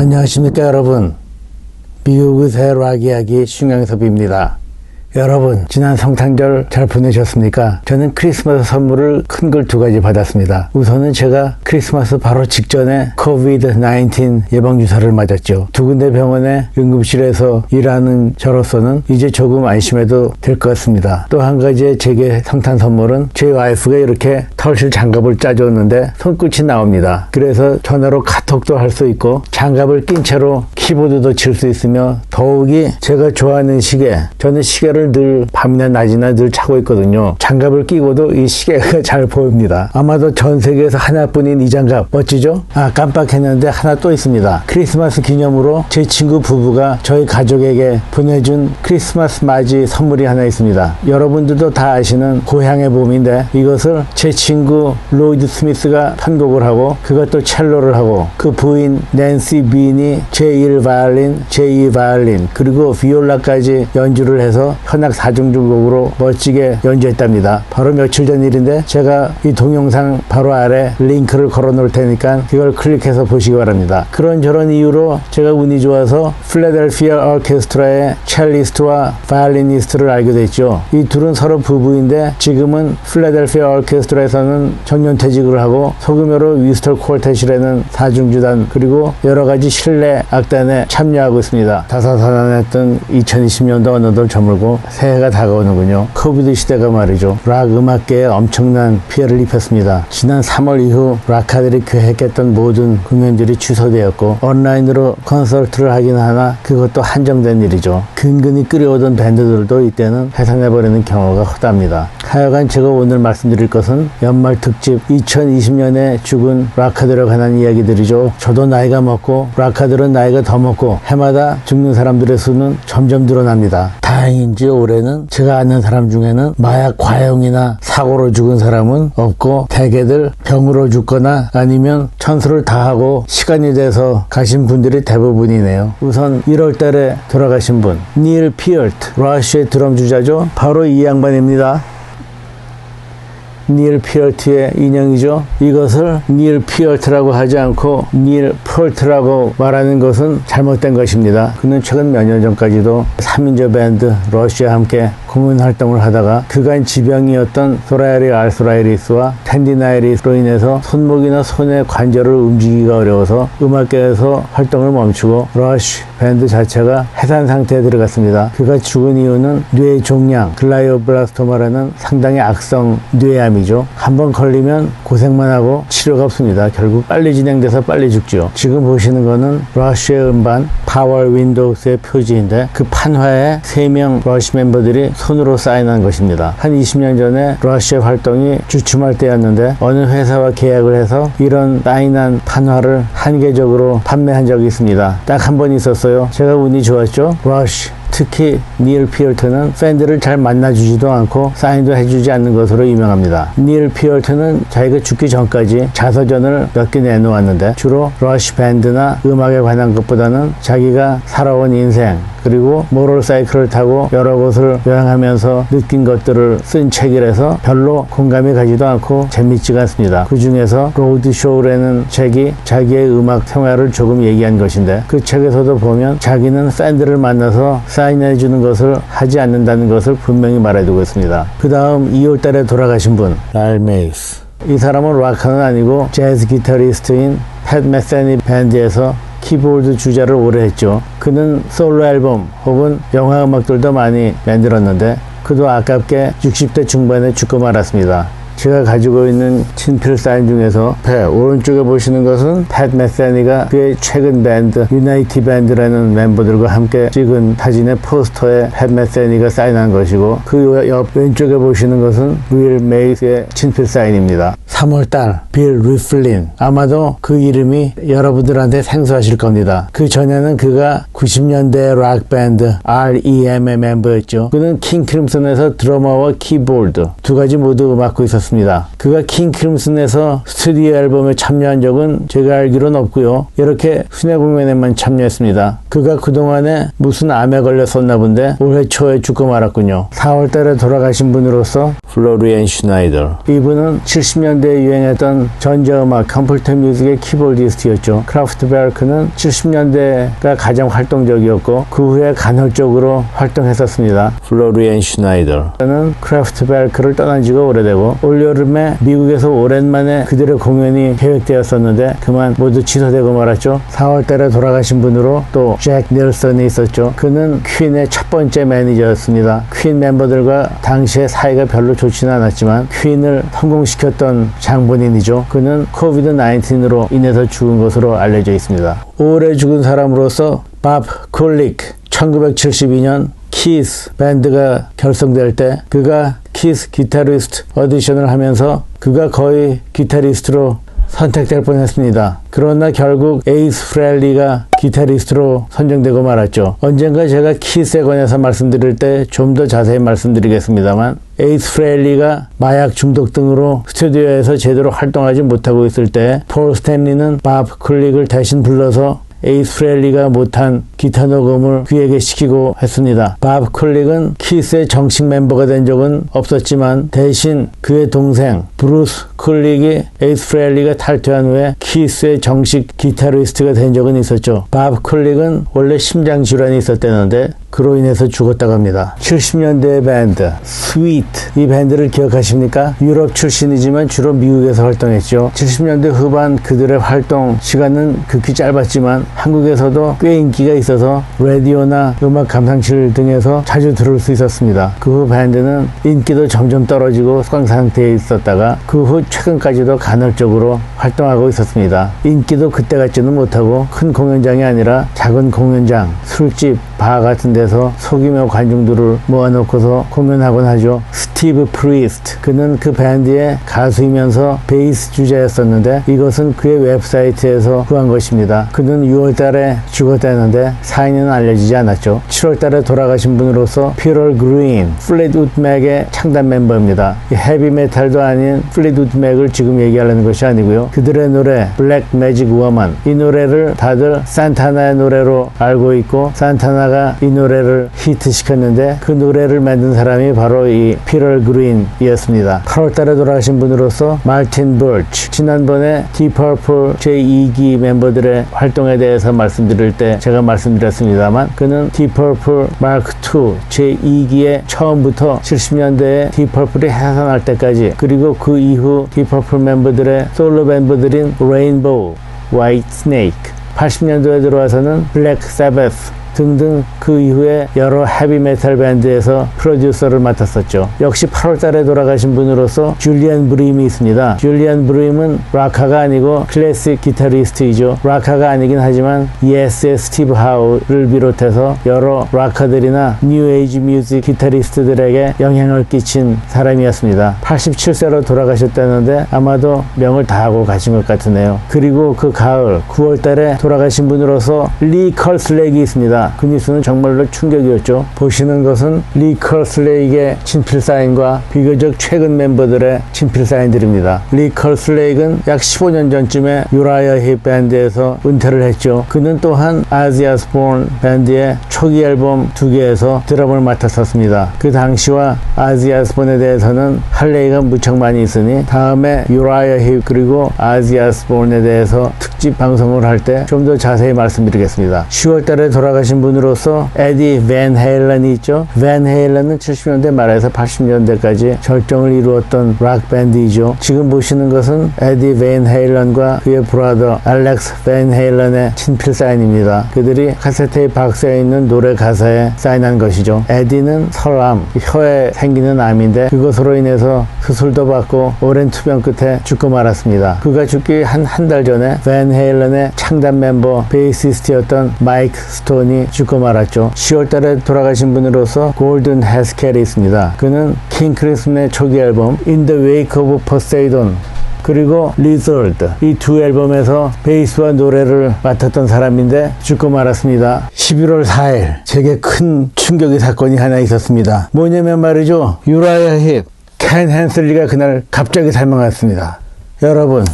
안녕하십니까 여러분. 미국의 새 락 이야기 신경섭입니다. 여러분, 지난 성탄절 잘 보내셨습니까? 저는 크리스마스 선물을 큰 걸 두 가지 받았습니다. 우선은 제가 크리스마스 바로 직전에 COVID-19 예방주사를 맞았죠. 두 군데 병원의 응급실에서 일하는 저로서는 이제 조금 안심해도 될 것 같습니다. 또 한 가지의 제게 성탄 선물은 제 와이프가 이렇게 털실 장갑을 짜줬는데 손끝이 나옵니다. 그래서 전화로 카톡도 할 수 있고 장갑을 낀 채로 키보드도 칠 수 있으며 더욱이 제가 좋아하는 시계, 저는 시계를 늘 밤이나 낮이나 늘 차고 있거든요. 장갑을 끼고도 이 시계가 잘 보입니다. 아마도 전 세계에서 하나뿐인 이 장갑 멋지죠? 깜빡했는데 하나 또 있습니다. 크리스마스 기념으로 제 친구 부부가 저희 가족에게 보내준 크리스마스 맞이 선물이 하나 있습니다. 여러분들도 다 아시는 고향의 봄인데 이것을 제 친구 로이드 스미스가 편곡을 하고 그것도 첼로를 하고 그 부인 낸시 빈이 제1 바이올린, 제2 바이올린 그리고 비올라까지 연주를 해서 현악 4중주곡으로 멋지게 연주했답니다. 바로 며칠 전 일인데 제가 이 동영상 바로 아래 링크를 걸어 놓을 테니까 그걸 클릭해서 보시기 바랍니다. 그런저런 이유로 제가 운이 좋아서 필라델피아 오케스트라의 첼리스트와 바이올리니스트를 알게 됐죠. 이 둘은 서로 부부인데 지금은 필라델피아 오케스트라에서는 정년퇴직을 하고 소규모로 위스털 콜텟이라는 4중주단 그리고 여러가지 실내 악단에 참여하고 있습니다. 다사다난했던 2020년도 어느덧 저물고 새해가 다가오는군요. 코비드 시대가 말이죠. 락 음악계에 엄청난 피해를 입혔습니다. 지난 3월 이후 락카들이 계획했던 모든 공연들이 취소되었고 온라인으로 콘서트를 하긴 하나 그것도 한정된 일이죠. 근근히 끌어오던 밴드들도 이때는 해산해버리는 경우가 허다합니다. 하여간 제가 오늘 말씀드릴 것은 연말 특집 2020년에 죽은 락카들에 관한 이야기들이죠. 저도 나이가 먹고 락카들은 나이가 더 먹고 해마다 죽는 사람들의 수는 점점 늘어납니다. 다행인지 올해는 제가 아는 사람 중에는 마약 과용이나 사고로 죽은 사람은 없고 대개들 병으로 죽거나 아니면 천수를 다하고 시간이 돼서 가신 분들이 대부분이네요. 우선 1월 달에 돌아가신 분 닐 피얼트, 러쉬의 드럼 주자죠. 바로 이 양반입니다. 닐 피얼트의 인형이죠. 이것을 닐 피얼트라고 하지 않고 닐 폴트라고 말하는 것은 잘못된 것입니다. 그는 최근 몇 년 전까지도 3인조 밴드 러쉬와 함께 공연 활동을 하다가 그간 지병이었던 소라이리 알소라이리스와 텐디나이리스로 인해서 손목이나 손의 관절을 움직이기가 어려워서 음악계에서 활동을 멈추고 러쉬 밴드 자체가 해산 상태에 들어갔습니다. 그가 죽은 이유는 뇌 종양, 글라이오블라스토마라는 상당히 악성 뇌암이죠. 한번 걸리면 고생만 하고 치료가 없습니다. 결국 빨리 진행돼서 빨리 죽죠. 지금 보시는 거는 러쉬의 음반 파워 윈도우스의 표지인데 그 판화에 3명 러쉬 멤버들이 손으로 사인한 것입니다. 한 20년 전에 러쉬의 활동이 주춤할 때였는데 어느 회사와 계약을 해서 이런 사인한 판화를 한계적으로 판매한 적이 있습니다. 딱 한 번 있었어요. 제가 운이 좋았죠. 러쉬 특히 닐 피얼트는 팬들을 잘 만나주지도 않고 사인도 해주지 않는 것으로 유명합니다. 닐 피얼트는 자기가 죽기 전까지 자서전을 몇 개 내놓았는데 주로 러쉬 밴드나 음악에 관한 것보다는 자기가 살아온 인생 그리고 모럴사이클을 타고 여러 곳을 여행하면서 느낀 것들을 쓴 책이라서 별로 공감이 가지도 않고 재밌지가 않습니다. 그 중에서 로드쇼라는 책이 자기의 음악 생활을 조금 얘기한 것인데 그 책에서도 보면 자기는 팬들을 만나서 사인해주는 것을 하지 않는다는 것을 분명히 말해두고 있습니다. 그 다음 2월 달에 돌아가신 분 랄 메이스. 이 사람은 락커는 아니고 재즈 기타리스트인 팻 메세니 밴드에서 키보드 주자를 오래 했죠. 그는 솔로 앨범 혹은 영화 음악들도 많이 만들었는데 그도 아깝게 60대 중반에 죽고 말았습니다. 제가 가지고 있는 친필 사인 중에서 오른쪽에 보시는 것은 팻 메세니가 그의 최근 밴드 유나이티 밴드라는 멤버들과 함께 찍은 사진의 포스터에 팻 메세니가 사인한 것이고 그 옆 왼쪽에 보시는 것은 윌 메이스의 친필 사인입니다. 3월달 빌 리플린, 아마도 그 이름이 여러분들한테 생소하실 겁니다. 그 전에는 그가 90년대 락 밴드 REM의 멤버였죠. 그는 킹 크림슨에서 드러머와 키보드 두 가지 모두 맡고 있었습니다. 되었습니다. 그가 킹 크림슨에서 스튜디오 앨범에 참여한 적은 제가 알기로는 없고요. 이렇게 순회 공연에만 참여했습니다. 그가 그동안에 무슨 암에 걸렸었나 본데 올해 초에 죽고 말았군요. 4월 달에 돌아가신 분으로서 플로리안 슈나이더. 이분은 70년대에 유행했던 전자음악 컴퓨터 뮤직의 키보디스트였죠. 크라프트베르크는 70년대가 가장 활동적이었고 그 후에 간헐적으로 활동했었습니다. 플로리안 슈나이더. 저는 크라프트베르크를 떠난 지가 오래되고 올여름에 미국에서 오랜만에 그들의 공연이 계획되었었는데 그만 모두 취소되고 말았죠. 4월 달에 돌아가신 분으로 또 잭 닐슨이 있었죠. 그는 퀸의 첫 번째 매니저였습니다. 퀸 멤버들과 당시에 사이가 별로 좋지는 않았지만 퀸을 성공시켰던 장본인이죠. 그는 코비드-19으로 인해서 죽은 것으로 알려져 있습니다. 올해 죽은 사람으로서 밥 쿨릭. 1972년 키스 밴드가 결성될 때 그가 키스 기타리스트 오디션을 하면서 그가 거의 기타리스트로 선택될 뻔했습니다. 그러나 결국 에이스 프렐리가 기타리스트로 선정되고 말았죠. 언젠가 제가 키스에 관해서 말씀드릴 때 좀 더 자세히 말씀드리겠습니다만 에이스 프렐리가 마약 중독 등으로 스튜디오에서 제대로 활동하지 못하고 있을 때 폴 스탠리는 밥 쿨릭을 대신 불러서 에이스 프렐리가 못한 기타 녹음을 그에게 시키고 했습니다. 밥 쿨릭은 키스의 정식 멤버가 된 적은 없었지만 대신 그의 동생 브루스 쿨릭이 에이스 프렐리가 탈퇴한 후에 키스의 정식 기타리스트가 된 적은 있었죠. 밥 쿨릭은 원래 심장질환이 있었다는데 그로 인해서 죽었다고 합니다. 70년대의 밴드 스위트. 이 밴드를 기억하십니까? 유럽 출신이지만 주로 미국에서 활동했죠. 70년대 후반 그들의 활동 시간은 극히 짧았지만 한국에서도 꽤 인기가 있어서 라디오나 음악 감상실 등에서 자주 들을 수 있었습니다. 그 후 밴드는 인기도 점점 떨어지고 수강 상태에 있었다가 그 후 최근까지도 간헐적으로 활동하고 있었습니다. 인기도 그때 같지는 못하고 큰 공연장이 아니라 작은 공연장, 술집, 바 같은 데서 소규모 관중들을 모아놓고서 공연하곤 하죠. 스티브 프리스트. 그는 그 밴드의 가수이면서 베이스 주자였었는데 이것은 그의 웹사이트에서 구한 것입니다. 그는 6월 달에 죽었다는데 사인은 알려지지 않았죠. 7월 달에 돌아가신 분으로서 피럴 그린, 플리트우드 맥의 창단 멤버입니다. 헤비메탈도 아닌 플리트우드 맥을 지금 얘기하려는 것이 아니고요. 그들의 노래 블랙 매직 워먼, 이 노래를 다들 산타나의 노래로 알고 있고 산타나가 이 노래를 히트시켰는데 그 노래를 만든 사람이 바로 이 피럴 그린이었습니다. 8월 달에 돌아가신 분으로서 마틴 버치. 지난번에 디퍼플 제2기 멤버들의 활동에 대해서 말씀드릴 때 제가 말씀드렸습니다만 그는 디퍼플 마크 2 제2기의 처음부터 70년대에 디퍼플이 해산할 때까지 그리고 그 이후 디퍼플 멤버들의 솔로 멤버들인 레인보우, 화이트 스네이크, 80년도에 들어와서는 블랙 사바스 등등 그 이후에 여러 헤비메탈 밴드에서 프로듀서를 맡았었죠. 역시 8월 달에 돌아가신 분으로서 줄리안 브림이 있습니다. 줄리안 브림은 락카가 아니고 클래식 기타리스트이죠. 락카가 아니긴 하지만 예스의 스티브 하우를 비롯해서 여러 락카들이나 뉴 에이지 뮤직 기타리스트들에게 영향을 끼친 사람이었습니다. 87세로 돌아가셨다는데 아마도 명을 다하고 가신 것 같으네요. 그리고 그 가을 9월 달에 돌아가신 분으로서 리 컬슬렉이 있습니다. 그 뉴스는 정말로 충격이었죠. 보시는 것은 리 컬슬레이크의 친필 사인과 비교적 최근 멤버들의 친필 사인들입니다. 리 컬슬레이크는 약 15년 전쯤에 유라이어 힙 밴드에서 은퇴를 했죠. 그는 또한 오지 오스본 밴드의 초기 앨범 2개에서 드럼을 맡았었습니다. 그 당시와 오지 오스본에 대해서는 할 얘기가 무척 많이 있으니 다음에 유라이어 힙 그리고 오지 오스본에 대해서 특집 방송을 할 때 좀 더 자세히 말씀드리겠습니다. 10월 달에 돌아가신 분으로서 에디 밴 헤일런이 있죠. 밴 헤일런은 70년대 말에서 80년대까지 절정을 이루었던 락 밴드이죠. 지금 보시는 것은 에디 밴 헤일런과 그의 브라더 알렉스 밴 헤일런의 친필 사인입니다. 그들이 카세트에 박스에 있는 노래 가사에 사인한 것이죠. 에디는 설암, 혀에 생기는 암인데 그것으로 인해서 수술도 받고 오랜 투병 끝에 죽고 말았습니다. 그가 죽기 한 달 전에 밴 헤일런의 창단 멤버 베이시스트였던 마이크 스톤이 죽고 말았죠. 10월 달에 돌아가신 분으로서 골든 해스켈이 있습니다. 그는 킹 크림슨의 초기 앨범 In the Wake of Poseidon 그리고 리저드 이 두 앨범에서 베이스와 노래를 맡았던 사람인데 죽고 말았습니다. 11월 4일 제게 큰 충격의 사건이 하나 있었습니다. 뭐냐면 말이죠. 유라이어 힙 켄 헨슬리가 그날 갑자기 사망했습니다. 여러분,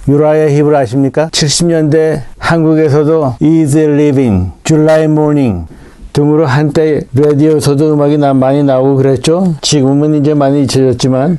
유라야 힙을 아십니까? 70년대 한국에서도 Easy Living, July Morning 등으로 한때 라디오에서도 음악이 많이 나오고 그랬죠. 지금은 이제 많이 잊혀졌지만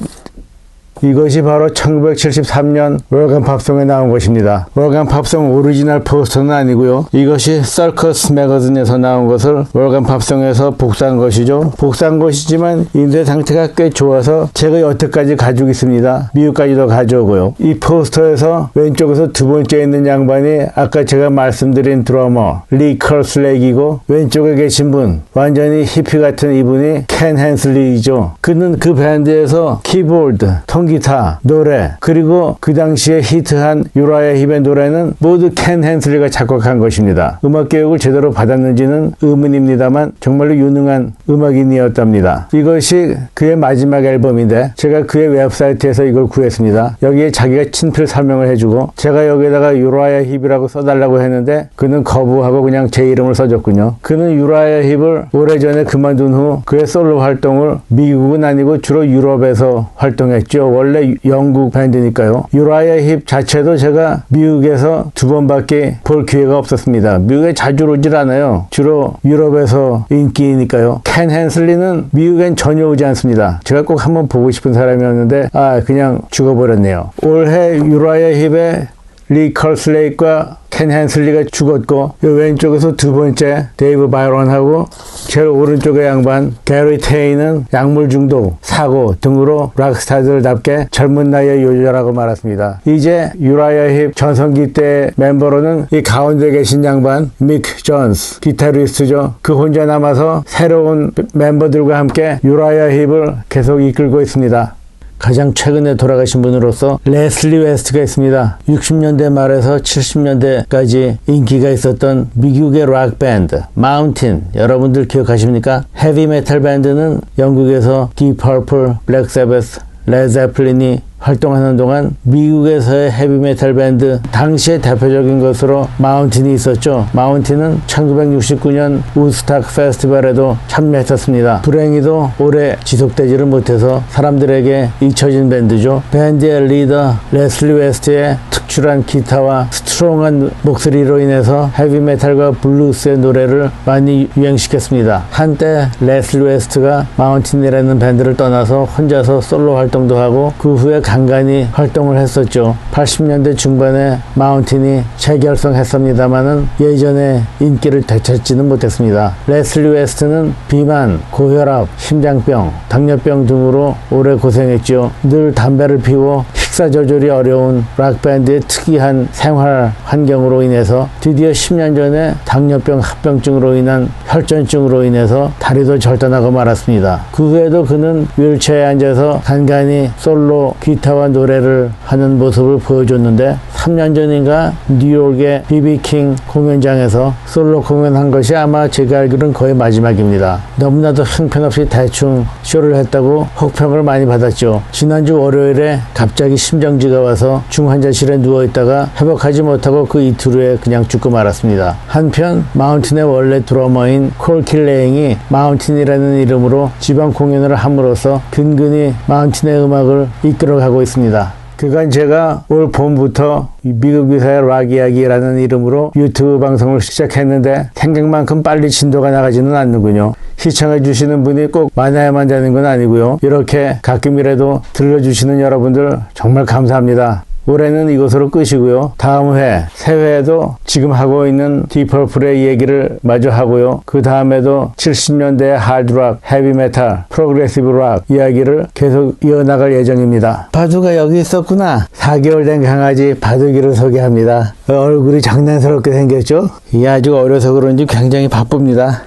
이것이 바로 1973년 월간 팝송에 나온 것입니다. 월간 팝송 오리지널 포스터는 아니고요. 이것이 서커스 매거진에서 나온 것을 월간 팝송에서 복사한 것이죠. 복사한 것이지만 인쇄 상태가 꽤 좋아서 제가 여태까지 가지고 있습니다. 미국까지도 가져오고요. 이 포스터에서 왼쪽에서 두 번째 있는 양반이 아까 제가 말씀드린 드러머 리 컬슬렉이고, 왼쪽에 계신 분 완전히 히피 같은 이분이 켄 헨슬리이죠. 그는 그 밴드에서 키보드, 통기타, 노래, 그리고 그 당시에 히트한 유라야 힙의 노래는 모두 켄 헨슬리가 작곡한 것입니다. 음악 교육을 제대로 받았는지는 의문입니다만 정말로 유능한 음악인이었답니다. 이것이 그의 마지막 앨범인데 제가 그의 웹사이트에서 이걸 구했습니다. 여기에 자기가 친필 설명을 해주고, 제가 여기에다가 유라야 힙이라고 써달라고 했는데 그는 거부하고 그냥 제 이름을 써줬군요. 그는 유라야 힙을 오래전에 그만둔 후 그의 솔로 활동을 미국은 아니고 주로 유럽에서 활동했죠. 원래 영국 밴드니까요. 유라야 힙 자체도 제가 미국에서 두 번밖에 볼 기회가 없었습니다. 미국에 자주 오질 않아요. 주로 유럽에서 인기니까요. 켄 헨슬리는 미국엔 전혀 오지 않습니다. 제가 꼭 한번 보고 싶은 사람이었는데 그냥 죽어버렸네요. 올해 유라야 힙의 리 컬슬레이크와 켄 헨슬리가 죽었고, 이 왼쪽에서 두 번째 데이브 바이런하고 제일 오른쪽의 양반 게리 테이는 약물 중독, 사고 등으로 락스타들답게 젊은 나이에 요절하고 말았습니다. 이제 유라야 힙 전성기 때 멤버로는 이 가운데 계신 양반 믹 존스 기타리스트죠. 그 혼자 남아서 새로운 멤버들과 함께 유라야 힙을 계속 이끌고 있습니다. 가장 최근에 돌아가신 분으로서 레슬리 웨스트가 있습니다. 60년대 말에서 70년대까지 인기가 있었던 미국의 락 밴드 마운틴, 여러분들 기억하십니까? 헤비 메탈 밴드는 영국에서 딥 퍼플, 블랙 세베스, 레드 제플린이 활동하는 동안 미국에서의 헤비메탈 밴드, 당시의 대표적인 것으로 마운틴이 있었죠. 마운틴은 1969년 우드스탁 페스티벌에도 참여했었습니다. 불행히도 오래 지속되지를 못해서 사람들에게 잊혀진 밴드죠. 밴드의 리더 레슬리 웨스트의 특출한 기타와 스트롱한 목소리로 인해서 헤비메탈과 블루스의 노래를 많이 유행시켰습니다. 한때 레슬리 웨스트가 마운틴이라는 밴드를 떠나서 혼자서 솔로 활동도 하고 그 후에 간간히 활동을 했었죠. 80년대 중반에 마운틴이 재결성했습니다마는 예전에 인기를 되찾지는 못했습니다. 레슬리 웨스트는 비만, 고혈압, 심장병, 당뇨병 등으로 오래 고생했죠. 늘 담배를 피워 식사 조절이 어려운 락밴드의 특이한 생활 환경으로 인해서 드디어 10년 전에 당뇨병 합병증으로 인한 혈전증으로 인해서 다리도 절단하고 말았습니다. 그 후에도 그는 휠체어에 앉아서 간간히 솔로 기타와 노래를 하는 모습을 보여줬는데 3년 전인가 뉴욕의 BB킹 공연장에서 솔로 공연한 것이 아마 제가 알기로는 거의 마지막입니다. 너무나도 형편없이 대충 쇼를 했다고 혹평을 많이 받았죠. 지난주 월요일에 갑자기 심정지가 와서 중환자실에 누워있다가 회복하지 못하고 그 이틀 후에 그냥 죽고 말았습니다. 한편 마운틴의 원래 드러머인 콜 킬레잉이 마운틴이라는 이름으로 지방 공연을 함으로써 근근히 마운틴의 음악을 이끌어가고 있습니다. 그간 제가 올 봄부터 미국 기사의 락 이야기라는 이름으로 유튜브 방송을 시작했는데 생각만큼 빨리 진도가 나가지는 않는군요. 시청해 주시는 분이 꼭 많아야만 되는 건 아니고요. 이렇게 가끔이라도 들려주시는 여러분들 정말 감사합니다. 올해는 이것으로 끝이고요. 다음 회, 새 회에도 지금 하고 있는 디퍼플의 얘기를 마저 하고요. 그 다음에도 70년대 하드락, 헤비메탈, 프로그레시브 락 이야기를 계속 이어나갈 예정입니다. 바두가 여기 있었구나. 4개월 된 강아지 바둑이를 소개합니다. 얼굴이 장난스럽게 생겼죠? 이 아주 어려서 그런지 굉장히 바쁩니다.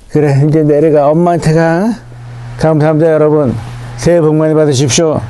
그래, 이제 내려가. 엄마한테 가. 감사합니다, 여러분. 새해 복 많이 받으십시오.